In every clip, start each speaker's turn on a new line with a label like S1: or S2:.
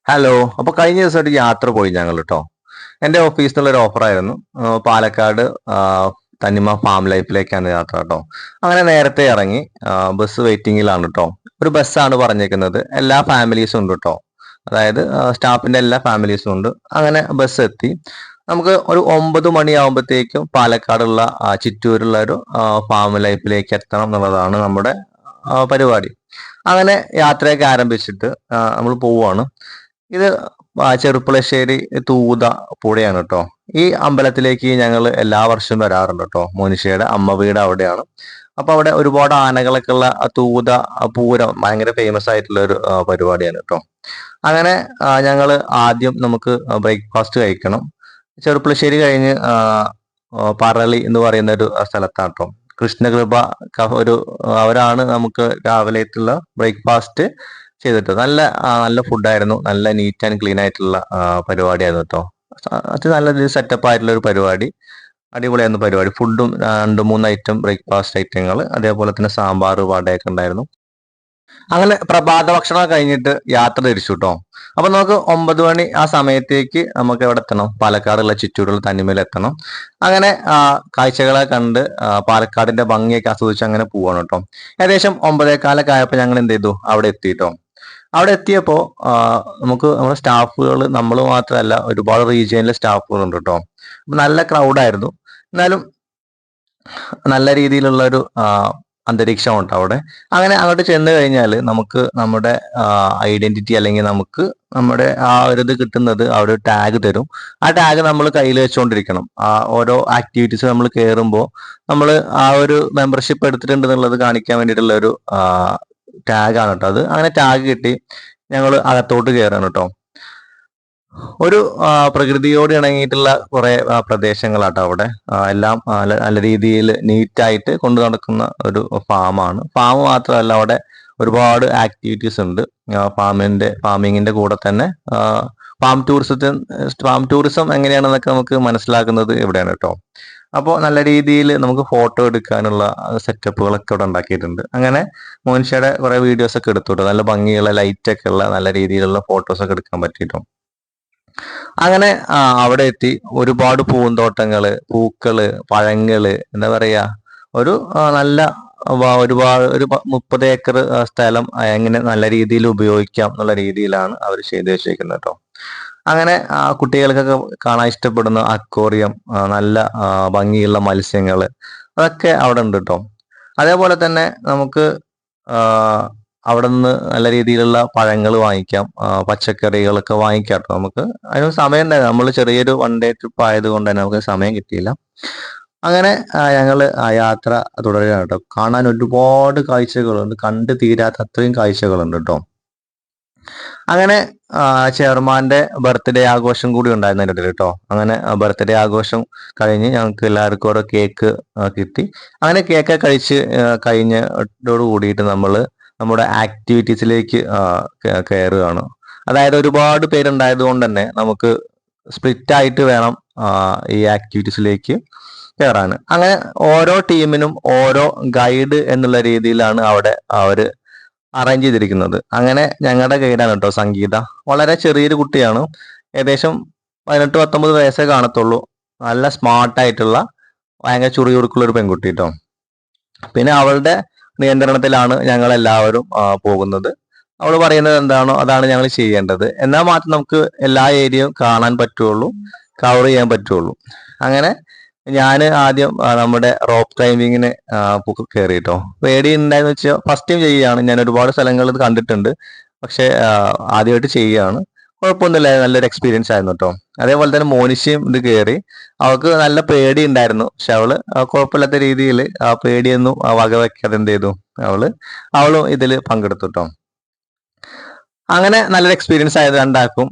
S1: Hello. അപ്പൊ കഴിഞ്ഞ ദിവസം ഒരു യാത്ര പോയി ഞങ്ങൾ കേട്ടോ. എന്റെ ഓഫീസിൽ നിന്നുള്ള ഒരു ഓഫറായിരുന്നു. പാലക്കാട് ആ, തനിമ ഫാം ലൈഫിലേക്കാണ് യാത്ര കേട്ടോ. അങ്ങനെ നേരത്തെ ഇറങ്ങി. ബസ് വെയിറ്റിംഗിലാണ് കേട്ടോ. ഒരു ബസ്സാണ് പറഞ്ഞേക്കുന്നത്, എല്ലാ ഫാമിലീസും ഉണ്ട് കേട്ടോ. അതായത് സ്റ്റാഫിന്റെ എല്ലാ ഫാമിലീസും ഉണ്ട്. അങ്ങനെ ബസ് എത്തി. നമുക്ക് ഒരു 9 മണിയാകുമ്പോഴത്തേക്കും പാലക്കാടുള്ള ചിറ്റൂരുള്ള ഒരു ഫാം ലൈഫിലേക്ക് എത്തണം എന്നുള്ളതാണ് നമ്മുടെ പരിപാടി. അങ്ങനെ യാത്രയൊക്കെ ആരംഭിച്ചിട്ട് നമ്മൾ പോവുകയാണ്. ഇത് ചെറുപ്പളശ്ശേരി തൂത പുഴയാണ് കേട്ടോ. ഈ അമ്പലത്തിലേക്ക് ഞങ്ങൾ എല്ലാ വർഷവും വരാറുണ്ട് കേട്ടോ. മോനിഷയുടെ അമ്മ വീട് അവിടെയാണ്. അപ്പൊ അവിടെ ഒരുപാട് ആനകളൊക്കെ ഉള്ള തൂത പൂരം ഭയങ്കര ഫേമസ് ആയിട്ടുള്ള ഒരു പരിപാടിയാണ് കേട്ടോ. അങ്ങനെ ഞങ്ങൾ ആദ്യം നമുക്ക് ബ്രേക്ക്ഫാസ്റ്റ് കഴിക്കണം. ചെറുപ്പളശ്ശേരി കഴിഞ്ഞ് പറളി എന്ന് പറയുന്ന ഒരു സ്ഥലത്താണ് കേട്ടോ. കൃഷ്ണകൃപ ഒരു അവരാണ് നമുക്ക് രാവിലത്തുള്ള ബ്രേക്ക്ഫാസ്റ്റ് ചെയ്തിട്ട് നല്ല ഫുഡായിരുന്നു. നല്ല നീറ്റ് ആൻഡ് ക്ലീൻ ആയിട്ടുള്ള പരിപാടിയായിരുന്നു കേട്ടോ. അത് നല്ല സെറ്റപ്പ് ആയിട്ടുള്ള ഒരു പരിപാടി. അടിപൊളിയായിരുന്നു പരിപാടി. ഫുഡും 2-3 ഐറ്റം ബ്രേക്ക്ഫാസ്റ്റ് ഐറ്റങ്ങൾ, അതേപോലെ തന്നെ സാമ്പാർ വടയൊക്കെ ഉണ്ടായിരുന്നു. അങ്ങനെ പ്രഭാത ഭക്ഷണം കഴിഞ്ഞിട്ട് യാത്ര തിരിച്ചു കേട്ടോ. അപ്പൊ നമുക്ക് 9 മണി ആ സമയത്തേക്ക് നമുക്ക് എവിടെ എത്തണം? പാലക്കാടുള്ള ചിറ്റൂരുള്ള തനിമയിൽ എത്തണം. അങ്ങനെ കാഴ്ചകളെ കണ്ട് പാലക്കാടിന്റെ ഭംഗിയൊക്കെ ആസ്വദിച്ച് അങ്ങനെ പോവാണ് കേട്ടോ. ഏകദേശം 9:15 ആയപ്പോൾ ഞങ്ങൾ എന്ത് ചെയ്തു? അവിടെ എത്തിട്ടോ. അവിടെ എത്തിയപ്പോ നമുക്ക് നമ്മുടെ സ്റ്റാഫുകൾ നമ്മൾ മാത്രമല്ല, ഒരുപാട് റീജിയനിലെ സ്റ്റാഫുകൾ ഉണ്ട് കേട്ടോ. അപ്പൊ നല്ല ക്രൗഡായിരുന്നു. എന്നാലും നല്ല രീതിയിലുള്ള ഒരു അന്തരീക്ഷം ഉണ്ട് അവിടെ. അങ്ങനെ അങ്ങോട്ട് ചെന്ന് കഴിഞ്ഞാൽ നമുക്ക് നമ്മുടെ ഐഡന്റിറ്റി, അല്ലെങ്കിൽ നമുക്ക് നമ്മുടെ ആ ഒരു ഇത് കിട്ടുന്നത് ആ ഒരു ടാഗ് തരും. ആ ടാഗ് നമ്മൾ കയ്യിൽ വെച്ചുകൊണ്ടിരിക്കണം. ഓരോ ആക്ടിവിറ്റീസ് നമ്മൾ കയറുമ്പോൾ നമ്മൾ ആ ഒരു മെമ്പർഷിപ്പ് എടുത്തിട്ടുണ്ട് എന്നുള്ളത് കാണിക്കാൻ വേണ്ടിയിട്ടുള്ള ഒരു ടാഗാണ് കേട്ടോ അത്. അങ്ങനെ ടാഗ് കിട്ടി ഞങ്ങൾ അകത്തോട്ട് കയറാണ് കേട്ടോ. ഒരു പ്രകൃതിയോട് ഇണങ്ങിയിട്ടുള്ള കുറെ പ്രദേശങ്ങളാട്ടോ അവിടെ. എല്ലാം നല്ല രീതിയിൽ നീറ്റായിട്ട് കൊണ്ടു നടക്കുന്ന ഒരു ഫാമാണ്. ഫാം മാത്രമല്ല, അവിടെ ഒരുപാട് ആക്ടിവിറ്റീസ് ഉണ്ട്. ഫാമിങ്ങിന്റെ കൂടെ തന്നെ ഫാം ടൂറിസം എങ്ങനെയാണെന്നൊക്കെ നമുക്ക് മനസ്സിലാക്കുന്നത് ഇവിടെയാണ് കേട്ടോ. അപ്പോൾ നല്ല രീതിയിൽ നമുക്ക് ഫോട്ടോ എടുക്കാനുള്ള സെറ്റപ്പുകളൊക്കെ ഇവിടെ ഉണ്ടാക്കിയിട്ടുണ്ട്. അങ്ങനെ മോനിഷയുടെ കുറെ വീഡിയോസ് ഒക്കെ എടുത്തു കേട്ടോ. നല്ല ഭംഗിയുള്ള ലൈറ്റ് ഒക്കെ ഉള്ള നല്ല രീതിയിലുള്ള ഫോട്ടോസ് ഒക്കെ എടുക്കാൻ പറ്റിയിട്ടോ. അങ്ങനെ അവിടെ എത്തി. ഒരുപാട് പൂന്തോട്ടങ്ങള്, പൂക്കള്, പഴങ്ങള്, എന്താ പറയാ, ഒരു നല്ല ഒരുപാട് ഒരു 30 ഏക്കർ സ്ഥലം എങ്ങനെ നല്ല രീതിയിൽ ഉപയോഗിക്കാം എന്നുള്ള രീതിയിലാണ് അവർ ചെയ്തു വെച്ചേക്കുന്നത് കേട്ടോ. അങ്ങനെ കുട്ടികൾക്കൊക്കെ കാണാൻ ഇഷ്ടപ്പെടുന്ന അക്വേറിയം, നല്ല ഭംഗിയുള്ള മത്സ്യങ്ങള്, അതൊക്കെ അവിടെ ഉണ്ട് കേട്ടോ. അതേപോലെ തന്നെ നമുക്ക് അവിടെ നിന്ന് നല്ല രീതിയിലുള്ള പഴങ്ങൾ വാങ്ങിക്കാം, പച്ചക്കറികളൊക്കെ വാങ്ങിക്കാം കേട്ടോ. നമുക്ക് അതിന് സമയം ഉണ്ടായിരുന്നു. നമ്മൾ ചെറിയൊരു 1 ഡേ ട്രിപ്പ് ആയതുകൊണ്ട് തന്നെ നമുക്ക് സമയം കിട്ടിയില്ല. അങ്ങനെ ഞങ്ങൾ ആ യാത്ര തുടരുകയാണ് കേട്ടോ. കാണാൻ ഒരുപാട് കാഴ്ചകളുണ്ട്, കണ്ട് തീരാത്ത അത്രയും കാഴ്ചകളുണ്ട് കേട്ടോ. അങ്ങനെ ചെയർമാന്റെ ബർത്ത്ഡേ ആഘോഷം കൂടി ഉണ്ടായിരുന്നു അതിൻ്റെ ഇടയിൽ കേട്ടോ. അങ്ങനെ ബർത്ത്ഡേ ആഘോഷം കഴിഞ്ഞ് ഞങ്ങൾക്ക് എല്ലാവർക്കും ഓരോ കേക്ക് കിട്ടി. അങ്ങനെ കേക്ക് കഴിച്ച് കഴിഞ്ഞതോട് കൂടിയിട്ട് നമ്മൾ നമ്മുടെ ആക്ടിവിറ്റീസിലേക്ക് കയറുകയാണ്. അതായത് ഒരുപാട് പേരുണ്ടായത് കൊണ്ട് തന്നെ നമുക്ക് സ്പ്ലിറ്റ് ആയിട്ട് വേണം ഈ ആക്ടിവിറ്റീസിലേക്ക് കയറാൻ. അങ്ങനെ ഓരോ ടീമിനും ഓരോ ഗൈഡ് എന്നുള്ള രീതിയിലാണ് അവിടെ അവര് അറേഞ്ച് ചെയ്തിരിക്കുന്നത്. അങ്ങനെ ഞങ്ങളുടെ ഗൈഡാണ് കേട്ടോ സംഗീത. വളരെ ചെറിയൊരു കുട്ടിയാണ്. ഏകദേശം 18-19 വയസ്സേ കാണത്തുള്ളൂ. നല്ല സ്മാർട്ടായിട്ടുള്ള, ഭയങ്കര ചുറിയുറുക്കുള്ള ഒരു പെൺകുട്ടി കേട്ടോ. പിന്നെ അവളുടെ നിയന്ത്രണത്തിലാണ് ഞങ്ങൾ എല്ലാവരും പോകുന്നത്. അവൾ പറയുന്നത് എന്താണോ അതാണ് ഞങ്ങൾ ചെയ്യേണ്ടത്. എന്നാൽ മാത്രം നമുക്ക് എല്ലാ ഏരിയയും കാണാൻ പറ്റുള്ളൂ, കവർ ചെയ്യാൻ പറ്റുള്ളൂ. അങ്ങനെ ഞാൻ ആദ്യം നമ്മുടെ റോപ്പ് ക്ലൈമ്പിങ്ങിന് കയറി കേട്ടോ. പേടി ഉണ്ടായെന്ന് വെച്ചാൽ ഫസ്റ്റ് ടൈം ചെയ്യുകയാണ്. ഞാൻ ഒരുപാട് സ്ഥലങ്ങളിൽ ഇത് കണ്ടിട്ടുണ്ട്, പക്ഷെ ആദ്യമായിട്ട് ചെയ്യുകയാണ്. കുഴപ്പമൊന്നുമില്ല, നല്ലൊരു എക്സ്പീരിയൻസ് ആയിരുന്നു കേട്ടോ. അതേപോലെ തന്നെ മോനിഷയും ഇത് കയറി. അവൾക്ക് നല്ല പേടി ഉണ്ടായിരുന്നു, പക്ഷെ അവള് കുഴപ്പമില്ലാത്ത രീതിയിൽ ആ പേടിയൊന്നും വകവെക്കാതെ എന്ത് ചെയ്തു, അവളും ഇതിൽ പങ്കെടുത്തു കേട്ടോ. അങ്ങനെ നല്ലൊരു എക്സ്പീരിയൻസ് ആയത് രണ്ടാക്കും.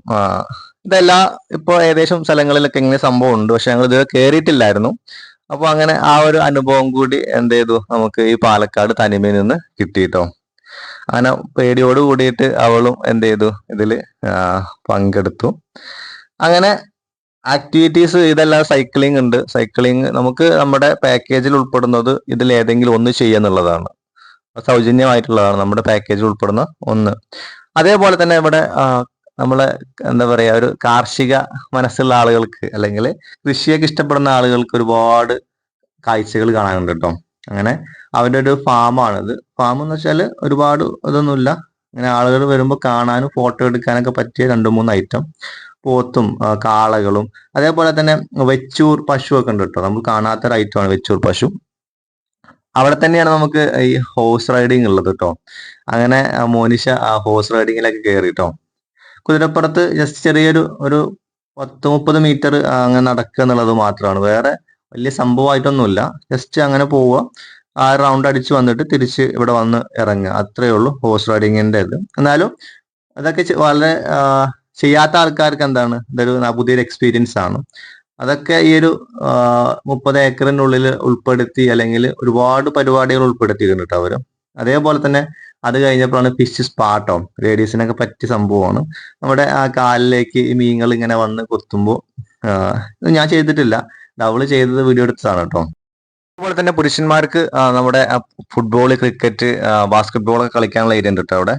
S1: ഇതെല്ലാം ഇപ്പൊ ഏകദേശം സ്ഥലങ്ങളിലൊക്കെ ഇങ്ങനെ സംഭവം ഉണ്ട്, പക്ഷെ ഞങ്ങൾ ഇതുവരെ കയറിയിട്ടില്ലായിരുന്നു. അപ്പൊ അങ്ങനെ ആ ഒരു അനുഭവം കൂടി എന്ത് ചെയ്തു, നമുക്ക് ഈ പാലക്കാട് തനിമയിൽ നിന്ന് കിട്ടിയിട്ടോ. അങ്ങനെ പേടിയോട് കൂടിയിട്ട് അവളും എന്ത് ചെയ്തു, ഇതില് പങ്കെടുത്തു. അങ്ങനെ ആക്ടിവിറ്റീസ് ഇതെല്ലാം സൈക്ലിംഗ് ഉണ്ട്. സൈക്ലിംഗ് നമുക്ക് നമ്മുടെ പാക്കേജിൽ ഉൾപ്പെടുന്നത് ഇതിൽ ഏതെങ്കിലും ഒന്ന് ചെയ്യാന്നുള്ളതാണ്. സൗജന്യമായിട്ടുള്ളതാണ് നമ്മുടെ പാക്കേജിൽ ഉൾപ്പെടുന്ന ഒന്ന്. അതേപോലെ തന്നെ ഇവിടെ നമ്മളെ എന്താ പറയാ ഒരു കാർഷിക മനസ്സുള്ള ആളുകൾക്ക് അല്ലെങ്കിൽ കൃഷിയൊക്കെ ഇഷ്ടപ്പെടുന്ന ആളുകൾക്ക് ഒരുപാട് കാഴ്ചകൾ കാണാനുണ്ട് കേട്ടോ. അങ്ങനെ അവന്റെ ഒരു ഫാമാണിത്. ഫാം എന്ന് വെച്ചാൽ ഒരുപാട് ഇതൊന്നുമില്ല, ഇങ്ങനെ ആളുകൾ വരുമ്പോൾ കാണാനും ഫോട്ടോ എടുക്കാനൊക്കെ പറ്റിയ 2-3 ഐറ്റം പോത്തും കാളകളും അതേപോലെ തന്നെ വെച്ചൂർ പശു ഒക്കെ ഉണ്ട് കേട്ടോ. നമ്മൾ കാണാത്തൊരു ഐറ്റമാണ് വെച്ചൂർ പശു. അവിടെ തന്നെയാണ് നമുക്ക് ഈ ഹോഴ്സ് റൈഡിങ് ഉള്ളത് കേട്ടോ. അങ്ങനെ മോനിഷ ഹോഴ്സ് റൈഡിങ്ങിലൊക്കെ കയറി കേട്ടോ. കുതിരപ്പുറത്ത് ജസ്റ്റ് ചെറിയൊരു ഒരു 10-30 മീറ്റർ അങ്ങനെ നടക്കുക എന്നുള്ളത് മാത്രമാണ്, വേറെ വലിയ സംഭവമായിട്ടൊന്നുമില്ല. ജസ്റ്റ് അങ്ങനെ പോവുക, ആ റൗണ്ട് അടിച്ച് വന്നിട്ട് തിരിച്ച് ഇവിടെ വന്ന് ഇറങ്ങുക, അത്രയേ ഉള്ളൂ ഹോഴ്സ് റൈഡിങ്ങിന്റെ ഇത്. എന്നാലും അതൊക്കെ വളരെ ചെയ്യാത്ത ആൾക്കാർക്ക് എന്താണ് ഇതൊരു പുതിയൊരു എക്സ്പീരിയൻസ് ആണ്. അതൊക്കെ ഈ ഒരു 30 ഏക്കറിനുള്ളിൽ ഉൾപ്പെടുത്തി, അല്ലെങ്കിൽ ഒരുപാട് പരിപാടികൾ ഉൾപ്പെടുത്തിയിട്ടുണ്ട് കേട്ടോ അവര്. അതേപോലെ തന്നെ അത് കഴിഞ്ഞപ്പോഴാണ് ഫിഷ് സ്പാട്ടോ, ലേഡീസിനൊക്കെ പറ്റിയ സംഭവമാണ്. നമ്മുടെ ആ കാലിലേക്ക് ഈ മീനുകൾ ഇങ്ങനെ വന്ന് കൊത്തുമ്പോൾ, ഞാൻ ചെയ്തിട്ടില്ല, അവള് ചെയ്തത് വീഡിയോ എടുത്തതാണ് കേട്ടോ. അതുപോലെ തന്നെ പുരുഷന്മാർക്ക് നമ്മുടെ ഫുട്ബോൾ, ക്രിക്കറ്റ്, ബാസ്കറ്റ് ബോൾ ഒക്കെ കളിക്കാനുള്ള ഏരിയ ഉണ്ട് കേട്ടോ അവിടെ.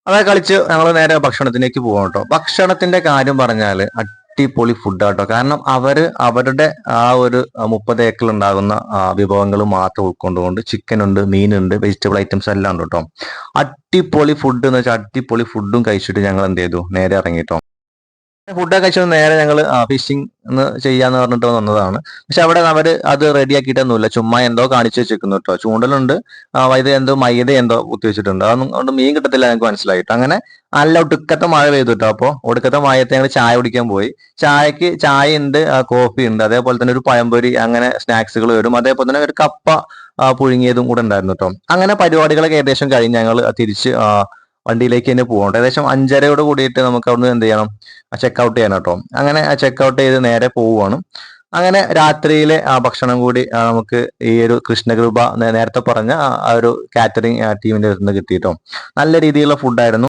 S1: അതൊക്കെ കളിച്ച് ഞങ്ങൾ നേരെ ഭക്ഷണത്തിലേക്ക് പോകാം കേട്ടോ. ഭക്ഷണത്തിന്റെ കാര്യം പറഞ്ഞാല് അടിപൊളി ഫുഡ് കേട്ടോ. കാരണം അവരുടെ ആ ഒരു 30 ഏക്കറിൽ ഉണ്ടാകുന്ന വിഭവങ്ങൾ മാത്രം ഉൾക്കൊണ്ടുകൊണ്ട് ചിക്കൻ ഉണ്ട്, മീനുണ്ട്, വെജിറ്റബിൾ ഐറ്റംസ് എല്ലാം ഉണ്ട് കേട്ടോ. അടിപൊളി ഫുഡ് എന്ന് വെച്ചാൽ അടിപൊളി ഫുഡും കഴിച്ചിട്ട് ഞങ്ങൾ എന്ത് ചെയ്തു, നേരെ ഇറങ്ങിട്ടോ. ഫുഡൊക്കെ കഴിച്ചത് നേരെ ഞങ്ങൾ ഫിഷിംഗ് ചെയ്യാന്ന് പറഞ്ഞിട്ട് വന്നതാണ്. പക്ഷെ അവിടെ അവര് അത് റെഡിയാക്കിയിട്ടൊന്നുമില്ല, ചുമ്മാ എന്തോ കാണിച്ചു വെച്ചിരിക്കുന്നു കേട്ടോ. ചൂണ്ടലുണ്ട്, ഇത് എന്തോ മൈദ എന്തോ കുത്തിവെച്ചിട്ടുണ്ട്, അതൊന്നും കൊണ്ട് മീൻ കിട്ടത്തില്ല ഞങ്ങൾക്ക് മനസ്സിലായിട്ട്. അങ്ങനെ നല്ല ഒടുക്കത്തെ മഴ പെയ്തു കേട്ടോ. അപ്പോൾ ഒടുക്കത്തെ മഴയത്ത് ഞങ്ങൾ ചായ കുടിക്കാൻ പോയി. ചായക്ക് ചായ ഉണ്ട്, കോഫി ഉണ്ട്, അതേപോലെ തന്നെ ഒരു പഴംപൊരി, അങ്ങനെ സ്നാക്സുകൾ വരും. അതേപോലെ തന്നെ ഒരു കപ്പ പുഴുങ്ങിയതും കൂടെ ഉണ്ടായിരുന്നു കേട്ടോ. അങ്ങനെ പരിപാടികളൊക്കെ ഏകദേശം കഴിഞ്ഞ് ഞങ്ങൾ തിരിച്ച് വണ്ടിയിലേക്ക് തന്നെ പോകണം. ഏകദേശം 5:30യോട് കൂടിയിട്ട് നമുക്ക് അവിടുന്ന് എന്ത് ചെയ്യണം, ചെക്ക് ഔട്ട് ചെയ്യണം കേട്ടോ. അങ്ങനെ ചെക്ക് ഔട്ട് ചെയ്ത് നേരെ പോവുകയാണ്. അങ്ങനെ രാത്രിയിലെ ഭക്ഷണം കൂടി നമുക്ക് ഈ ഒരു കൃഷ്ണകൃപ നേരത്തെ പറഞ്ഞ ആ ഒരു കാറ്ററിംഗ് ടീമിന്റെ അടുത്ത് നിന്ന് കിട്ടിയിട്ടോ. നല്ല രീതിയിലുള്ള ഫുഡായിരുന്നു.